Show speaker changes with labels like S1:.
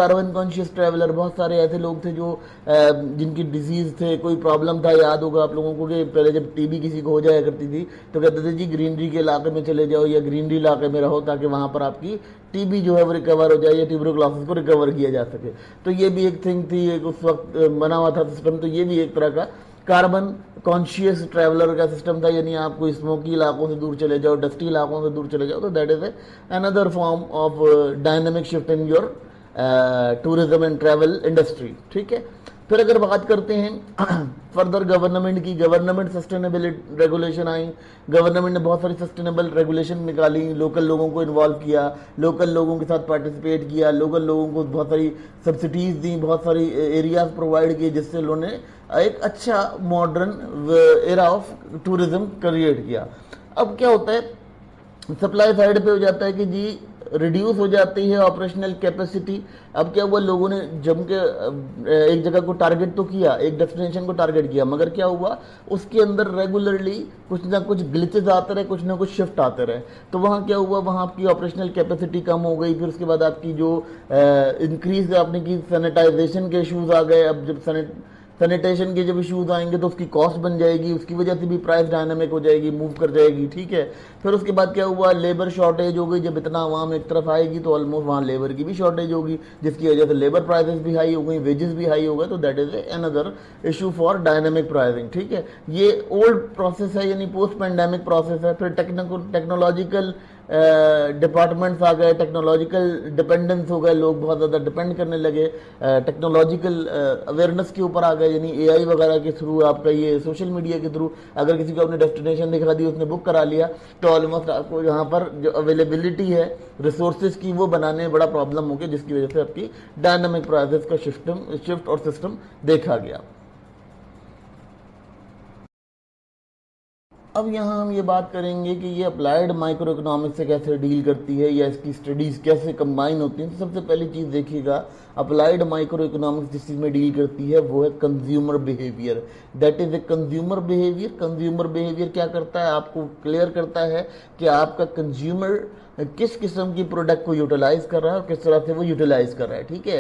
S1: Carbon conscious traveller, बहुत सारे ऐसे लोग थे जो जिनकी डिजीज थे, कोई प्रॉब्लम था, याद होगा आप लोगों को कि पहले जब टीबी किसी को हो जाया करती थी तो कहते थे जी ग्रीनरी के इलाके में चले जाओ या ग्रीनरी इलाके में रहो ताकि वहां पर आपकी टीबी जो है वो रिकवर हो जाए या ट्यूबरकुलोसिस को रिकवर किया जा सके। तो ये भी एक थिंग थी, एक उस वक्त बना हुआ था सिस्टम। तो ये भी एक तरह का कार्बन कॉन्शियस ट्रैवलर का सिस्टम था, यानी आप कोई स्मोकी इलाकों से दूर चले जाओ, डस्टी इलाकों से दूर चले जाओ। तो that is another form of dynamic shift in your tourism and travel industry. ठीक है, फिर अगर बात करते हैं फर्दर गवर्नमेंट की, गवर्नमेंट सस्टेनेबिलिटी रेगुलेशन आई। गवर्नमेंट ने बहुत सारी सस्टेनेबल रेगुलेशन निकाली, लोकल लोगों को इन्वॉल्व किया, लोकल लोगों के साथ पार्टिसिपेट किया, लोकल लोगों को बहुत सारी सब्सिडीज दी, बहुत सारी एरियाज प्रोवाइड किए, जिससे उन्होंने एक अच्छा modern era of tourism create किया। अब क्या होता है, सप्लाई साइड पे हो जाता है कि जी रिड्यूस हो जाती है ऑपरेशनल कैपेसिटी। अब क्या हुआ, लोगों ने जम के एक जगह को टारगेट तो किया, एक डेस्टिनेशन को टारगेट किया, मगर क्या हुआ उसके अंदर रेगुलरली कुछ ना कुछ ग्लिचेस आते रहे, कुछ ना कुछ शिफ्ट आते रहे। तो वहाँ क्या हुआ, वहाँ आपकी ऑपरेशनल कैपेसिटी कम हो गई। फिर उसके बाद आपकी जो इंक्रीज आपने की सैनिटाइजेशन के इशूज़ आ गए। अब जब सैनिटेशन के जब इशूज आएंगे तो उसकी कॉस्ट बन जाएगी, उसकी वजह से भी प्राइस डायनामिक हो जाएगी, मूव कर जाएगी। ठीक है, फिर उसके बाद क्या हुआ, लेबर शॉर्टेज हो गई। जब इतना आवाम एक तरफ आएगी तो ऑलमोस्ट वहाँ लेबर की भी शॉर्टेज होगी, जिसकी वजह से लेबर प्राइसेस भी हाई हो गई, वेजेस भी हाई हो गए। तो that is another issue for dynamic pricing. ठीक है, ये ओल्ड प्रोसेस है, यानी पोस्ट पैंडेमिक प्रोसेस है। फिर टेक्नोलॉजिकल डिपार्टमेंट्स आ गए, टेक्नोलॉजिकल डिपेंडेंस हो गए, लोग बहुत ज़्यादा डिपेंड करने लगे, टेक्नोलॉजिकल अवेयरनेस के ऊपर आ गए, यानी एआई वगैरह के थ्रू, आपका ये सोशल मीडिया के थ्रू अगर किसी को अपने डेस्टिनेशन दिखा दी, उसने बुक करा लिया, तो ऑलमोस्ट आपको यहाँ पर जो अवेलेबिलिटी है रिसोर्सेज की वो बनाने में बड़ा प्रॉब्लम हो गया, जिसकी वजह से आपकी डायनामिक प्राइसेस का शिफ्ट और सिस्टम देखा गया। अब यहाँ हम ये बात करेंगे कि ये अप्लाइड माइक्रो इकोनॉमिक्स से कैसे डील करती है या इसकी स्टडीज़ कैसे कंबाइन होती हैं। तो सबसे पहली चीज़ देखिएगा, अप्लाइड माइक्रो इकोनॉमिक्स जिस चीज़ में डील करती है वो है consumer behaviour. That is a consumer behaviour. Consumer behaviour क्या करता है, आपको क्लियर करता है कि आपका कंज्यूमर किस किस्म की प्रोडक्ट को यूटिलाइज कर रहा है और किस तरह से वो यूटिलाइज कर रहा है। ठीक है।